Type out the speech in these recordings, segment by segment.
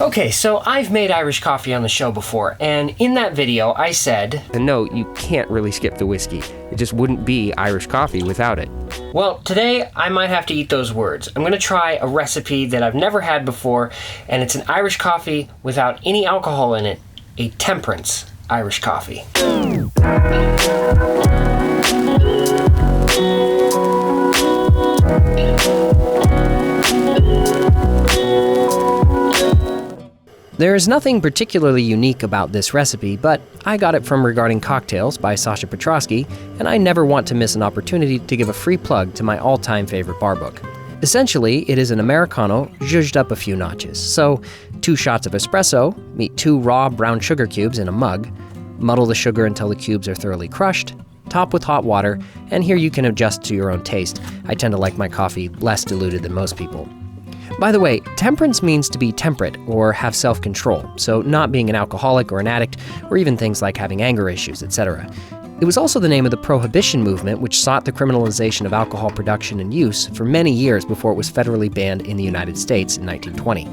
Okay, so I've made Irish coffee on the show before, and in that video I said, And no, you can't really skip the whiskey. It just wouldn't be Irish coffee without it. well, today I might have to eat those words. I'm gonna try a recipe that I've never had before, and it's an Irish coffee without any alcohol in it, a Temperance Irish coffee. There is nothing particularly unique about this recipe, but I got it from Regarding Cocktails by Sasha Petraske, and I never want to miss an opportunity to give a free plug to my all-time favorite bar book. Essentially, it is an Americano zhuzhed up a few notches. So, 2 shots of espresso, meet 2 raw brown sugar cubes in a mug, muddle the sugar until the cubes are thoroughly crushed, top with hot water, and here you can adjust to your own taste. I tend to like my coffee less diluted than most people. By the way, temperance means to be temperate or have self-control, so not being an alcoholic or an addict, or even things like having anger issues, etc. It was also the name of the Prohibition movement, which sought the criminalization of alcohol production and use for many years before it was federally banned in the United States in 1920.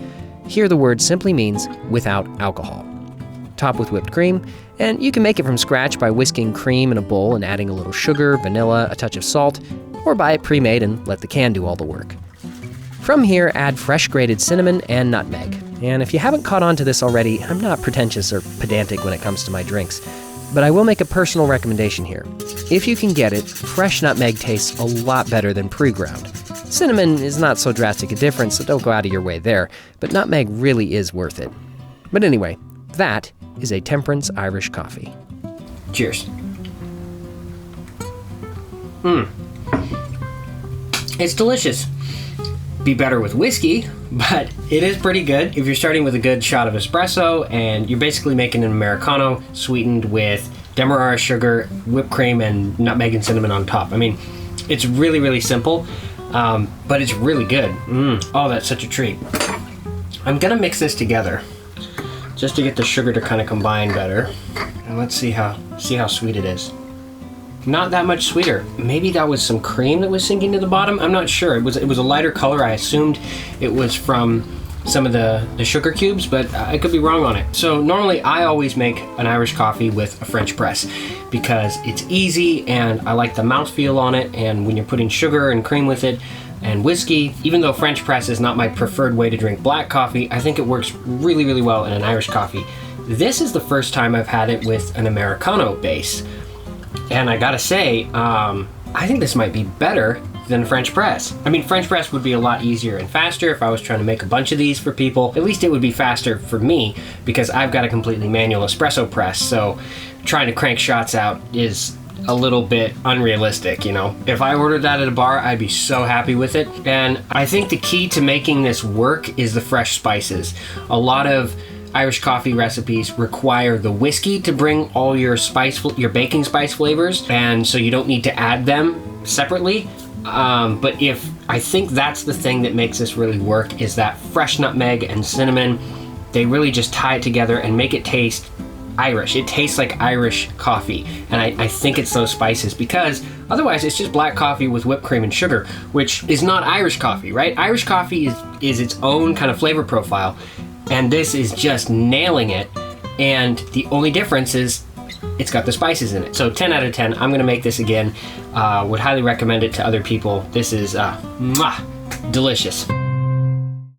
Here the word simply means without alcohol. Top with whipped cream, and you can make it from scratch by whisking cream in a bowl and adding a little sugar, vanilla, a touch of salt, or buy it pre-made and let the can do all the work. From here, add fresh grated cinnamon and nutmeg. And if you haven't caught on to this already, I'm not pretentious or pedantic when it comes to my drinks, but I will make a personal recommendation here. If you can get it, fresh nutmeg tastes a lot better than pre-ground. Cinnamon is not so drastic a difference, so don't go out of your way there, but nutmeg really is worth it. But anyway, that is a Temperance Irish coffee. Cheers. It's delicious. Be better with whiskey, but it is pretty good if you're starting with a good shot of espresso and you're basically making an Americano sweetened with demerara sugar, whipped cream, and nutmeg and cinnamon on top. I mean, it's really, really simple, but it's really good. Oh, that's such a treat. I'm gonna mix this together just to get the sugar to kind of combine better. And let's see how sweet it is. Not that much sweeter. Maybe that was some cream that was sinking to the bottom. I'm not sure. It was a lighter color. I assumed it was from some of the sugar cubes, but I could be wrong on it. So normally I always make an Irish coffee with a French press because it's easy and I like the mouthfeel on it, and when you're putting sugar and cream with it and whiskey, even though French press is not my preferred way to drink black coffee, I think it works really, really well in an Irish coffee. This is the first time I've had it with an Americano base. And I gotta say, I think this might be better than French press. I mean, French press would be a lot easier and faster if I was trying to make a bunch of these for people. At least it would be faster for me because I've got a completely manual espresso press, so trying to crank shots out is a little bit unrealistic, you know? If I ordered that at a bar, I'd be so happy with it. And I think the key to making this work is the fresh spices. A lot of Irish coffee recipes require the whiskey to bring all your baking spice flavors, and so you don't need to add them separately. But I think that's the thing that makes this really work is that fresh nutmeg and cinnamon. They really just tie it together and make it taste Irish. It tastes like Irish coffee, and I think it's those spices, because otherwise it's just black coffee with whipped cream and sugar, which is not Irish coffee, right? Irish coffee is its own kind of flavor profile, and this is just nailing it, and the only difference is it's got the spices in it. So 10 out of 10, I'm gonna make this again. Would highly recommend it to other people. This is delicious.